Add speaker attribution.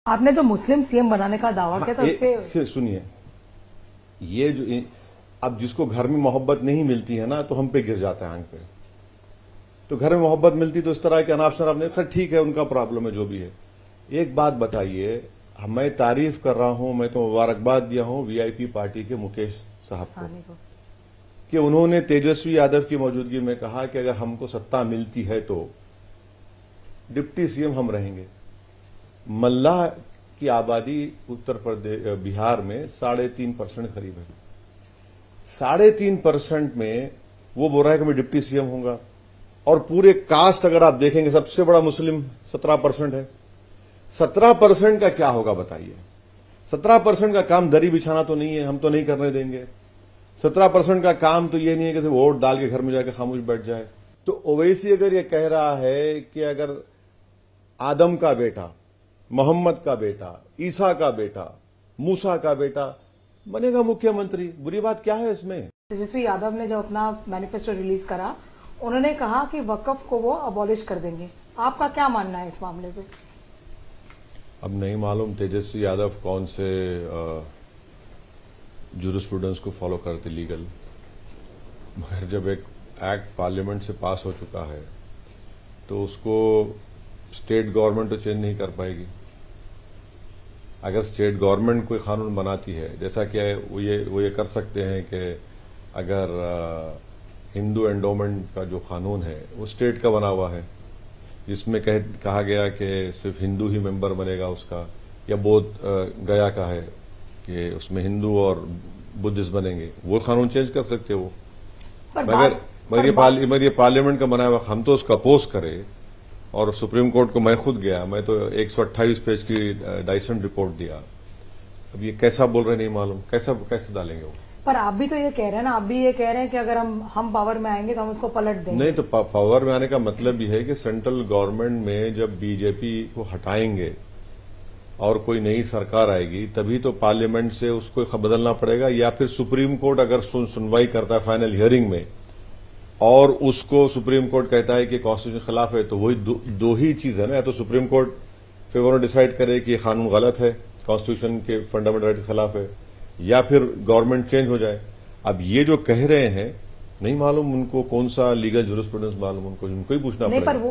Speaker 1: आपने जो मुस्लिम सीएम बनाने का दावा किया था उस पे
Speaker 2: सुनिए, ये जो अब जिसको घर में मोहब्बत नहीं मिलती है ना, तो हम पे गिर जाता है आंख पे। तो घर में मोहब्बत मिलती तो इस तरह के अनाप शनाप नहीं, खैर ठीक है, उनका प्रॉब्लम है जो भी है। एक बात बताइए, मैं तारीफ कर रहा हूं, मैं तो मुबारकबाद दिया हूं वीआईपी पार्टी के मुकेश साहब को कि उन्होंने तेजस्वी यादव की मौजूदगी में कहा कि अगर हमको सत्ता मिलती है तो डिप्टी सीएम हम रहेंगे। मल्लाह की आबादी उत्तर प्रदेश बिहार में 3.5% करीब है। 3.5% में वो बोल रहा है कि मैं डिप्टी सीएम होऊंगा, और पूरे कास्ट अगर आप देखेंगे सबसे बड़ा मुस्लिम 17% है। 17% का क्या होगा बताइए? 17% का काम दरी बिछाना तो नहीं है, हम तो नहीं करने देंगे। 17% का काम तो ये नहीं है कि सिर्फ वोट डाल के घर में जाकर खामोश बैठ जाए। तो ओवैसी अगर ये कह रहा है कि अगर आदम का बेटा, मोहम्मद का बेटा, ईसा का बेटा, मूसा का बेटा बनेगा मुख्यमंत्री, बुरी बात क्या है इसमें?
Speaker 1: तेजस्वी यादव ने जो अपना मैनिफेस्टो रिलीज करा, उन्होंने कहा कि वक्फ को वो अबॉलिश कर देंगे। आपका क्या मानना है इस मामले पे?
Speaker 2: अब नहीं मालूम तेजस्वी यादव कौन से जूरिस्प्रूडेंस को फॉलो करते लीगल, मगर जब एक एक्ट पार्लियामेंट से पास हो चुका है तो उसको स्टेट गवर्नमेंट तो चेंज नहीं कर पाएगी। अगर स्टेट गवर्नमेंट कोई कानून बनाती है, जैसा कि वो ये कर सकते हैं कि अगर हिंदू एंडोमेंट का जो कानून है वो स्टेट का बना हुआ है, जिसमें कहा गया कि सिर्फ हिंदू ही मेंबर बनेगा उसका, या बोध गया का है कि उसमें हिंदू और बुद्धिस्ट बनेंगे, वो कानून चेंज कर सकते हो। मगर ये पार्लियामेंट का बनाया हुआ, हम तो उसका अपोज करें। और सुप्रीम कोर्ट को मैं खुद गया, मैं तो 128 पेज की डाइसन रिपोर्ट दिया। अब ये कैसा बोल रहे नहीं मालूम, कैसे डालेंगे वो?
Speaker 1: पर आप भी तो ये कह रहे हैं ना, आप भी ये कह रहे हैं कि अगर हम पावर में आएंगे तो हम उसको पलट देंगे।
Speaker 2: नहीं, तो पावर में आने का मतलब ये है कि सेंट्रल गवर्नमेंट में जब बीजेपी को हटाएंगे और कोई नई सरकार आएगी, तभी तो पार्लियामेंट से उसको बदलना पड़ेगा, या फिर सुप्रीम कोर्ट अगर सुनवाई करता है फाइनल हियरिंग में और उसको सुप्रीम कोर्ट कहता है कि कॉन्स्टिट्यूशन खिलाफ है, तो वही दो ही चीज है ना, या तो सुप्रीम कोर्ट फेवर में डिसाइड करे कि ये कानून गलत है, कॉन्स्टिट्यूशन के फंडामेंटल राइट के खिलाफ है, या फिर गवर्नमेंट चेंज हो जाए। अब ये जो कह रहे हैं, नहीं मालूम उनको कौन सा लीगल जूरिस्प्रूडेंस मालूम, उनको ही पूछना पड़ेगा।